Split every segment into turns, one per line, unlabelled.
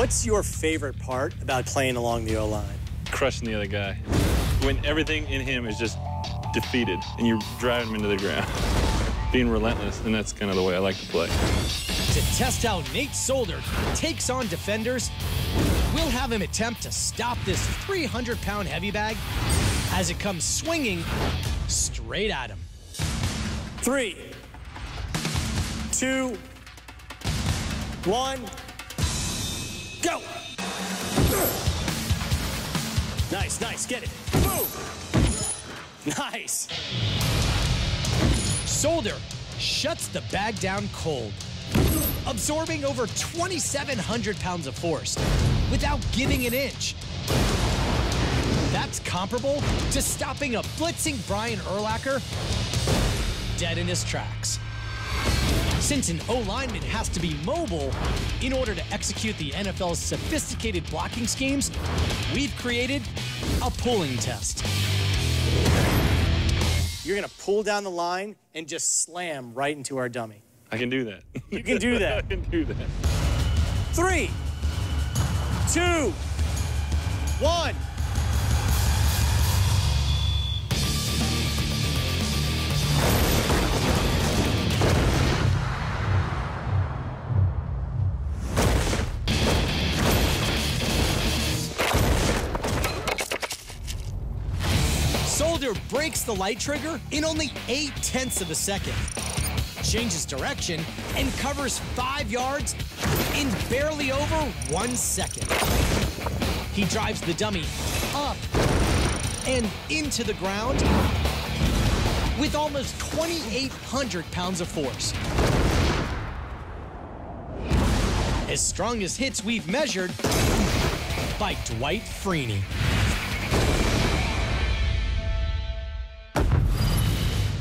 What's your favorite part about playing along the O-line?
Crushing the other guy. When everything in him is just defeated and you're driving him into the ground. Being relentless, and that's kind of the way I like to play.
To test how Nate Solder takes on defenders, we'll have him attempt to stop this 300-pound heavy bag as it comes swinging straight at him.
3, 2, 1, go! Nice, nice, get it. Boom! Nice.
Solder shuts the bag down cold, absorbing over 2,700 pounds of force without giving an inch. That's comparable to stopping a blitzing Brian Urlacher dead in his tracks. Since an O-lineman has to be mobile in order to execute the NFL's sophisticated blocking schemes, we've created a pulling test.
You're going to pull down the line and just slam right into our dummy.
I can do that.
You can do that.
I can do that.
3, 2, 1.
Solder breaks the light trigger in only 0.8 of a second, changes direction, and covers 5 yards in barely over 1 second. He drives the dummy up and into the ground with almost 2,800 pounds of force. As strong as hits we've measured by Dwight Freeney.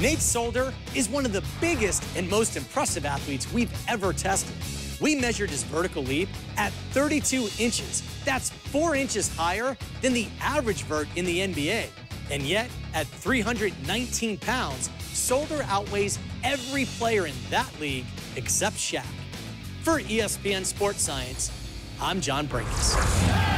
Nate Solder is one of the biggest and most impressive athletes we've ever tested. We measured his vertical leap at 32 inches. That's 4 inches higher than the average vert in the NBA. And yet, at 319 pounds, Solder outweighs every player in that league except Shaq. For ESPN Sports Science, I'm John Brinkus.